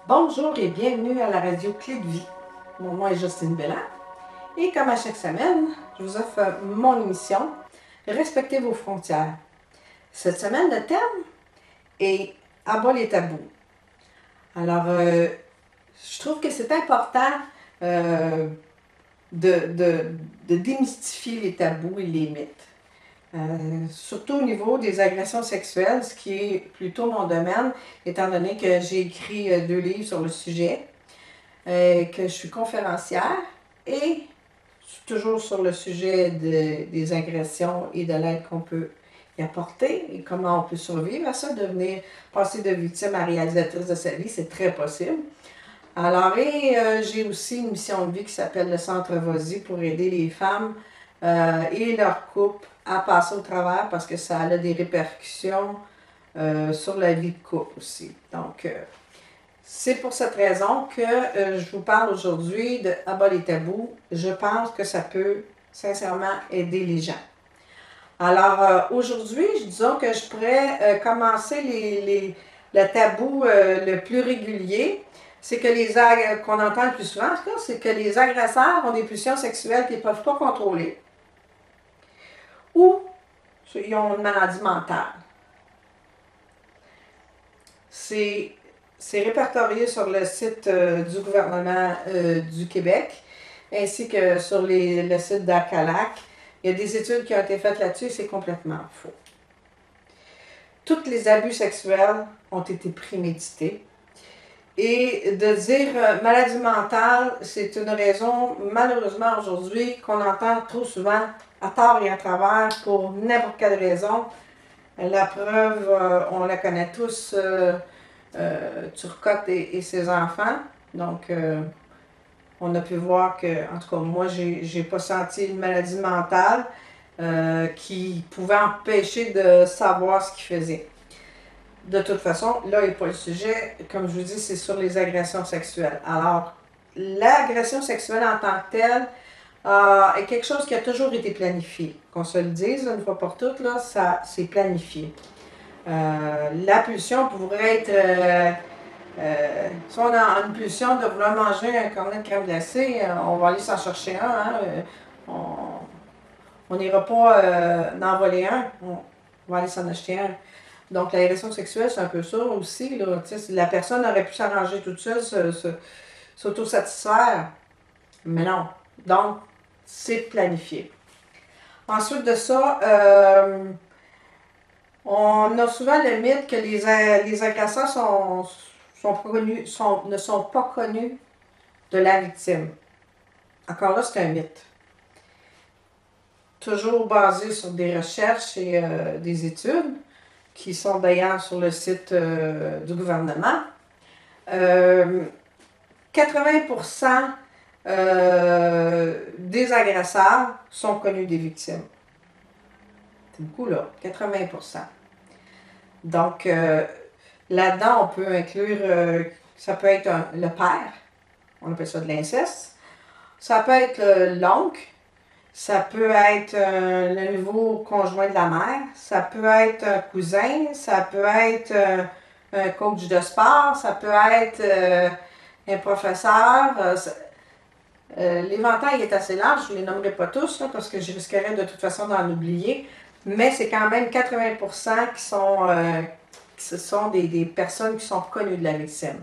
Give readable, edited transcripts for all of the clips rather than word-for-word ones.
Bonjour et bienvenue à la radio Clé de vie. Mon nom est Justine Belland et comme à chaque semaine, je vous offre mon émission Respectez vos frontières. Cette semaine, le thème est Abat les tabous. Alors, je trouve que c'est important euh, de démystifier les tabous et les mythes. Surtout au niveau des agressions sexuelles, ce qui est plutôt mon domaine, étant donné que j'ai écrit 2 livres sur le sujet, que je suis conférencière et toujours sur le sujet des agressions et de l'aide qu'on peut y apporter et comment on peut survivre à ça, devenir, passer de victime à réalisatrice de sa vie, c'est très possible. Alors, j'ai aussi une mission de vie qui s'appelle le Centre Vosi pour aider les femmes et leurs couples à passer au travers parce que ça a des répercussions sur la vie de couple aussi. Donc, c'est pour cette raison que je vous parle aujourd'hui de Abat les tabous. Je pense que ça peut sincèrement aider les gens. Alors, aujourd'hui, disons que je pourrais commencer le tabou le plus régulier. C'est que qu'on entend le plus souvent, en tout cas, c'est que les agresseurs ont des pulsions sexuelles qu'ils ne peuvent pas contrôler ou ils ont une maladie mentale. C'est répertorié sur le site du gouvernement du Québec ainsi que sur le site d'Acalac. Il y a des études qui ont été faites là-dessus et c'est complètement faux. Tous les abus sexuels ont été prémédités. Et de dire maladie mentale, c'est une raison, malheureusement aujourd'hui, qu'on entend trop souvent à tort et à travers pour n'importe quelle raison. La preuve, on la connaît tous, Turcotte et ses enfants. Donc, on a pu voir que, en tout cas, moi, j'ai pas senti une maladie mentale qui pouvait empêcher de savoir ce qu'il faisait. De toute façon, là, il n'y a pas le sujet. Comme je vous dis, c'est sur les agressions sexuelles. Alors, l'agression sexuelle en tant que telle est quelque chose qui a toujours été planifié. Qu'on se le dise, une fois pour toutes, là, ça, c'est planifié. La pulsion pourrait être... si on a une pulsion de vouloir manger un cornet de crème glacée, on va aller s'en chercher un. Hein? On n'ira pas en voler un. On va aller s'en acheter un. Donc, l'agression sexuelle, c'est un peu ça aussi. Là. Si la personne aurait pu s'arranger toute seule, s'autosatisfaire. Mais non. Donc, c'est planifié. Ensuite de ça, on a souvent le mythe que les agresseurs ne sont pas connus de la victime. Encore là, c'est un mythe. Toujours basé sur des recherches et des études qui sont d'ailleurs sur le site du gouvernement. 80% des agresseurs sont connus des victimes. C'est beaucoup là, 80%. Donc, là-dedans, on peut inclure, ça peut être le père, on appelle ça de l'inceste. Ça peut être l'oncle. Ça peut être le nouveau conjoint de la mère, ça peut être un cousin, ça peut être un coach de sport, ça peut être un professeur. L'éventail est assez large, je ne les nommerai pas tous là, parce que je risquerais de toute façon d'en oublier, mais c'est quand même 80% ce sont des personnes qui sont connues de la victime.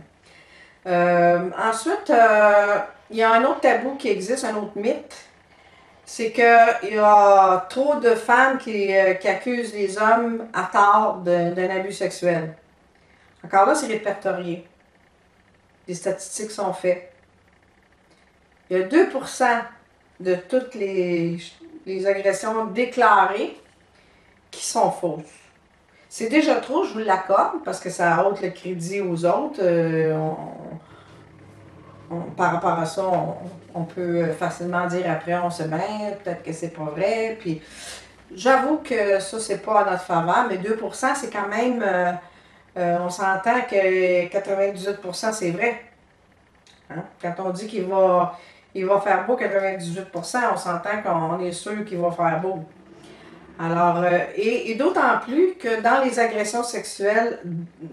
Ensuite, il y a un autre tabou qui existe, un autre mythe. C'est qu'il y a trop de femmes qui accusent les hommes à tort d'un abus sexuel. Encore là, c'est répertorié. Les statistiques sont faites. Il y a 2% de toutes les agressions déclarées qui sont fausses. C'est déjà trop, je vous l'accorde, parce que ça ôte le crédit aux autres. Par rapport à ça, on peut facilement dire après, on sait bien, peut-être que c'est pas vrai. Puis j'avoue que ça, c'est pas à notre faveur, mais 2%, c'est quand même, on s'entend que 98%, c'est vrai. Hein? Quand on dit qu'il va faire beau 98%, on s'entend qu'on est sûr qu'il va faire beau. Alors, et d'autant plus que dans les agressions sexuelles,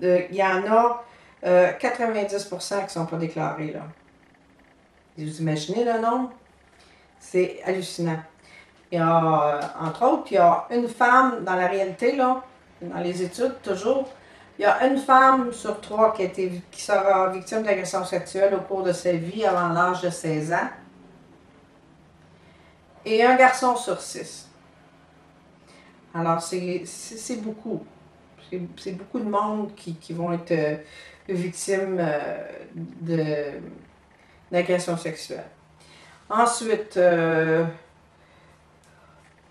il y en a 90% qui ne sont pas déclarés, là. Vous imaginez le nombre? C'est hallucinant. Il y a, entre autres, il y a une femme dans la réalité, là, dans les études, toujours, il y a une femme sur 3 qui sera victime d'agression sexuelle au cours de sa vie avant l'âge de 16 ans. Et un garçon sur 6. Alors, c'est beaucoup. C'est beaucoup de monde qui vont être victimes d'agression sexuelle. Ensuite, un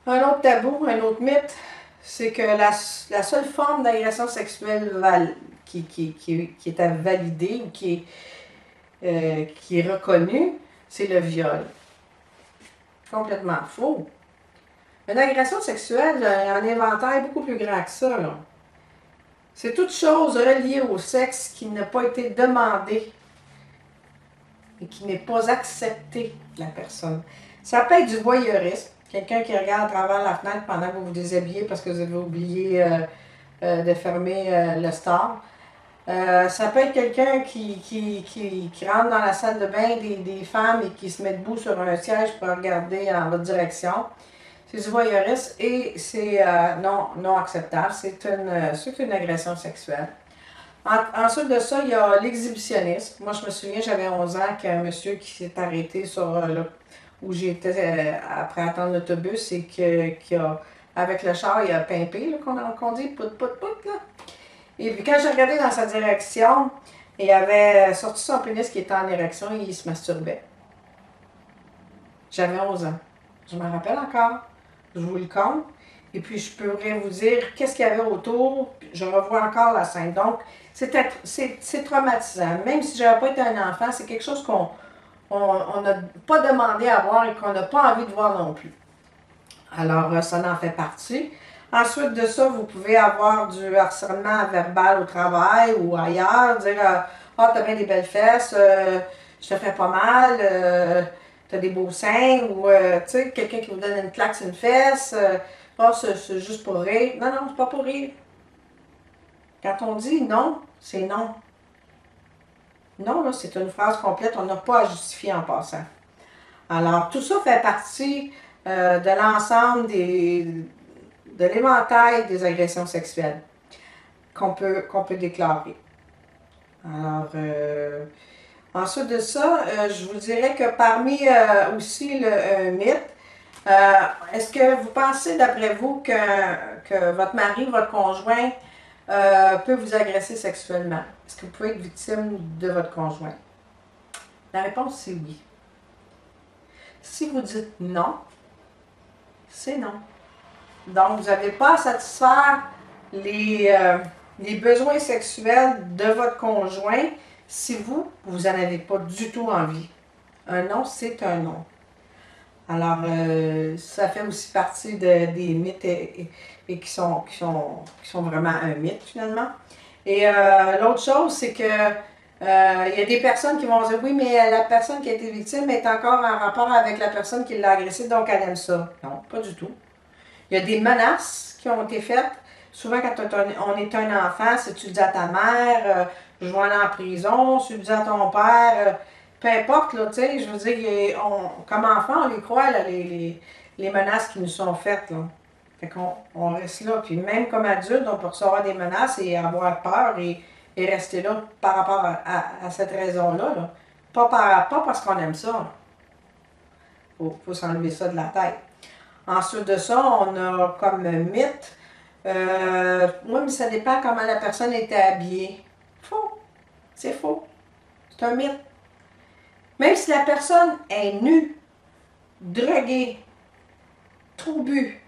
autre tabou, un autre mythe, c'est que la seule forme d'agression sexuelle qui est à valider ou qui est reconnue, c'est le viol. Complètement faux. Une agression sexuelle, il y a un inventaire beaucoup plus grand que ça, là. C'est toute chose reliée au sexe qui n'a pas été demandée et qui n'est pas acceptée de la personne. Ça peut être du voyeurisme. Quelqu'un qui regarde à travers la fenêtre pendant que vous vous déshabillez parce que vous avez oublié de fermer le store. Ça peut être quelqu'un qui rentre dans la salle de bain des femmes et qui se met debout sur un siège pour regarder en votre direction. C'est du voyeurisme et c'est non acceptable. C'est une agression sexuelle. Ensuite de ça, il y a l'exhibitionnisme. Moi, je me souviens, j'avais 11 ans qu'un monsieur qui s'est arrêté sur où j'étais après attendre l'autobus et qui a, avec le char, il a pimpé, qu'on dit, pout, là. Et puis quand j'ai regardé dans sa direction, il avait sorti son pénis qui était en érection et il se masturbait. J'avais 11 ans. Je me rappelle encore. Je vous le compte. Et puis je pourrais vous dire qu'est-ce qu'il y avait autour. Je revois encore la scène. Donc, c'est traumatisant. Même si je n'avais pas été un enfant, c'est quelque chose qu'on n'a pas demandé à voir et qu'on n'a pas envie de voir non plus. Alors, ça en fait partie. Ensuite de ça, vous pouvez avoir du harcèlement verbal au travail ou ailleurs, dire ah, t'as bien des belles fesses, je te fais pas mal, t'as des beaux seins, ou tu sais, quelqu'un qui vous donne une claque sur une fesse, c'est juste pour rire. Non, non, c'est pas pour rire. Quand on dit non, c'est non. Non, là, c'est une phrase complète, on n'a pas à justifier en passant. Alors, tout ça fait partie de l'ensemble de l'éventail des agressions sexuelles qu'on peut déclarer. Alors, ensuite de ça, je vous dirais que parmi aussi le mythe, est-ce que vous pensez, d'après vous, que votre mari, votre conjoint peut vous agresser sexuellement? Est-ce que vous pouvez être victime de votre conjoint? La réponse, c'est oui. Si vous dites non, c'est non. Donc, vous n'avez pas à satisfaire les besoins sexuels de votre conjoint si vous n'en avez pas du tout envie. Un non, c'est un non. Alors, ça fait aussi partie des mythes et qui sont vraiment un mythe, finalement. Et l'autre chose, c'est que il y a des personnes qui vont dire oui, mais la personne qui a été victime est encore en rapport avec la personne qui l'a agressée, donc elle aime ça. Non, pas du tout. Il y a des menaces qui ont été faites. Souvent, quand on est un enfant, si tu le dis à ta mère, je vais aller en prison, si tu le dis à ton père, peu importe, là, tu sais, je veux dire, comme enfant, on les croit, là, les menaces qui nous sont faites, là. Fait qu'on reste là. Puis même comme adulte, on peut recevoir des menaces et avoir peur et rester là par rapport à cette raison-là. Là. Pas parce qu'on aime ça. Faut s'enlever ça de la tête. Ensuite de ça, on a comme mythe, oui, mais ça dépend comment la personne était habillée. Faux. C'est faux. C'est un mythe. Même si la personne est nue, droguée, trop bu,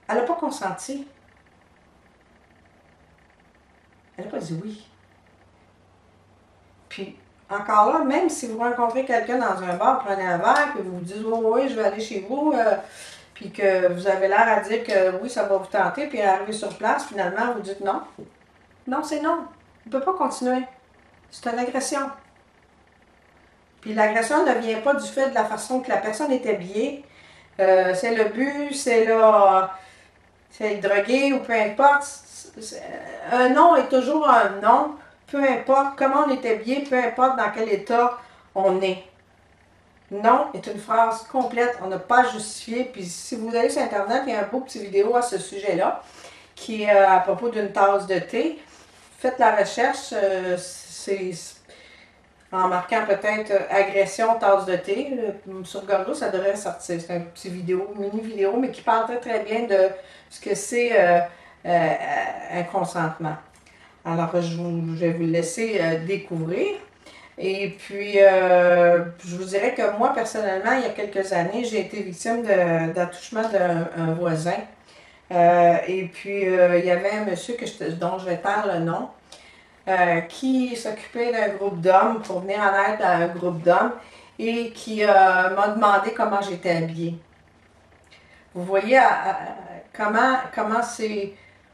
elle n'a pas consenti. Elle n'a pas dit oui. Puis, encore là, même si vous rencontrez quelqu'un dans un bar, prenez un verre, puis vous vous dites oh, oui, je vais aller chez vous, puis que vous avez l'air à dire que oui, ça va vous tenter, puis arriver sur place, finalement, vous dites non. Non, c'est non. On ne peut pas continuer. C'est une agression. Puis l'agression ne vient pas du fait de la façon que la personne est habillée. C'est le but, c'est le drogué ou peu importe. Un non est toujours un non, peu importe comment on est habillé, peu importe dans quel état on est. Non est une phrase complète, on n'a pas à justifier. Puis si vous allez sur Internet, il y a un beau petit vidéo à ce sujet-là, qui est à propos d'une tasse de thé. Faites la recherche, c'est en marquant peut-être agression tasse de thé. Sur Google, ça devrait sortir. C'est un petit vidéo, mini vidéo, mais qui parle très très bien de ce que c'est un consentement. Alors, je vais vous le laisser découvrir. Et puis, je vous dirais que moi, personnellement, il y a quelques années, j'ai été victime d'attouchement d'un voisin. Et puis, il y avait un monsieur dont je vais taire le nom, qui s'occupait d'un groupe d'hommes pour venir en aide à un groupe d'hommes et qui m'a demandé comment j'étais habillée. Vous voyez comment c'est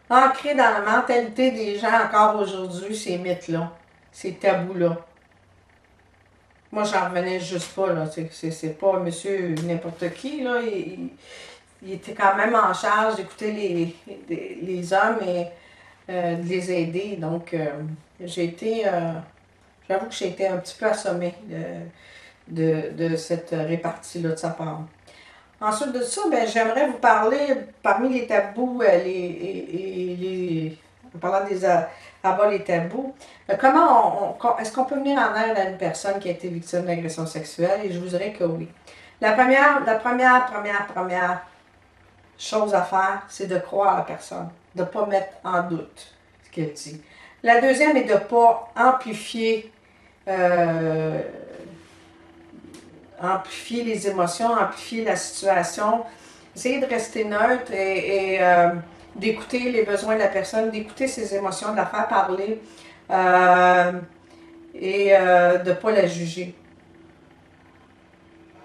ancré dans la mentalité des gens encore aujourd'hui, ces mythes-là, ces tabous-là. Moi, j'en revenais juste pas, là. C'est pas un monsieur n'importe qui, là. Il était quand même en charge d'écouter les hommes et de les aider. Donc, j'avoue que j'ai été un petit peu assommée de cette répartie-là de sa part. Ensuite de ça, ben, j'aimerais vous parler, parmi les tabous, en parlant des abat les tabous, est-ce qu'on peut venir en aide à une personne qui a été victime d'agression sexuelle? Et je vous dirais que oui. La première chose à faire, c'est de croire à la personne, de ne pas mettre en doute ce qu'elle dit. La deuxième est de ne pas amplifier les émotions, amplifier la situation, essayer de rester neutre et d'écouter les besoins de la personne, d'écouter ses émotions, de la faire parler et de ne pas la juger.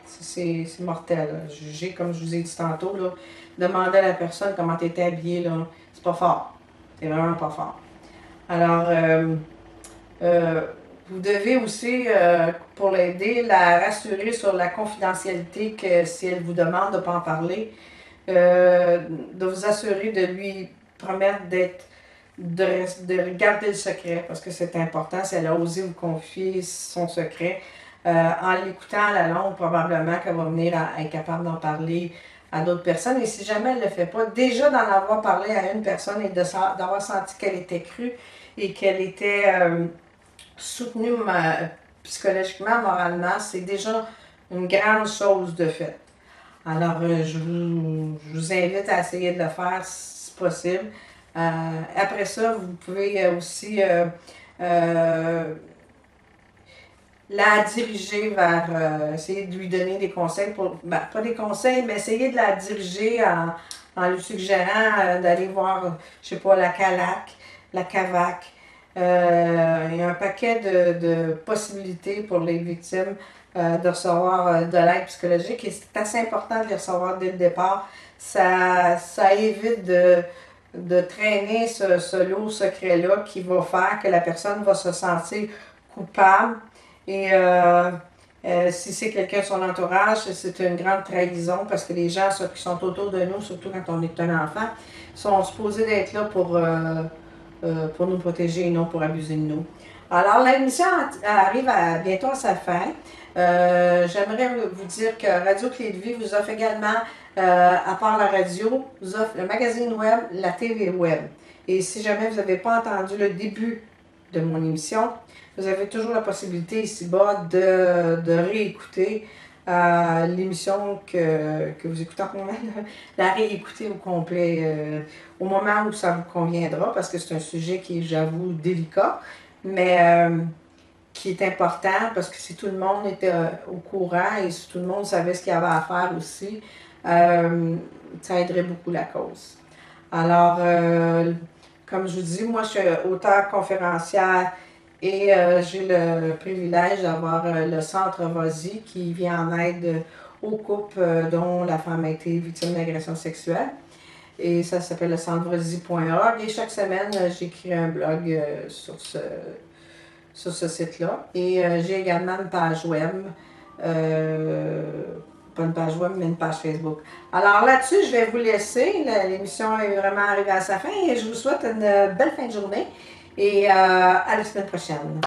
C'est mortel, là. Juger, comme je vous ai dit tantôt, là, demander à la personne comment tu étais habillée, là, c'est pas fort. C'est vraiment pas fort. Alors, vous devez aussi, pour l'aider, la rassurer sur la confidentialité que si elle vous demande de ne pas en parler, de vous assurer de lui promettre de garder le secret, parce que c'est important, si elle a osé vous confier son secret. En l'écoutant à la longue, probablement qu'elle va venir à être capable d'en parler à d'autres personnes. Et si jamais elle ne le fait pas, déjà d'en avoir parlé à une personne et d'avoir senti qu'elle était crue et qu'elle était soutenue psychologiquement, moralement, c'est déjà une grande chose de fait. Alors, je vous invite à essayer de le faire si possible. Après ça, vous pouvez aussi la diriger vers, essayer de lui donner des conseils, pas des conseils, mais essayer de la diriger en lui suggérant d'aller voir, je sais pas, la CALAC, la CAVAC. Il y a un paquet de possibilités pour les victimes de recevoir de l'aide psychologique et c'est assez important de les recevoir dès le départ. Ça évite de traîner ce lot secret-là qui va faire que la personne va se sentir coupable. Et si c'est quelqu'un de son entourage, c'est une grande trahison parce que les gens qui sont autour de nous, surtout quand on est un enfant, sont supposés d'être là pour nous protéger et non pour abuser de nous. Alors, l'émission arrive bientôt à sa fin. J'aimerais vous dire que Radio Clé de Vie vous offre également, à part la radio, vous offre le magazine web, la TV web. Et si jamais vous n'avez pas entendu le début de mon émission, vous avez toujours la possibilité ici-bas de réécouter l'émission que vous écoutez en ce moment, la réécouter au complet au moment où ça vous conviendra, parce que c'est un sujet qui est, j'avoue, délicat, mais qui est important parce que si tout le monde était au courant et si tout le monde savait ce qu'il y avait à faire aussi, ça aiderait beaucoup la cause. Alors, comme je vous dis, moi je suis auteure conférencière et j'ai le privilège d'avoir le Centre Vas-y qui vient en aide aux couples dont la femme a été victime d'agression sexuelle. Et ça s'appelle le centrevasy.org. Et chaque semaine, j'écris un blog sur ce site-là. Et j'ai également une page web pas une page web, mais une page Facebook. Alors là-dessus, je vais vous laisser. L'émission est vraiment arrivée à sa fin et je vous souhaite une belle fin de journée et à la semaine prochaine.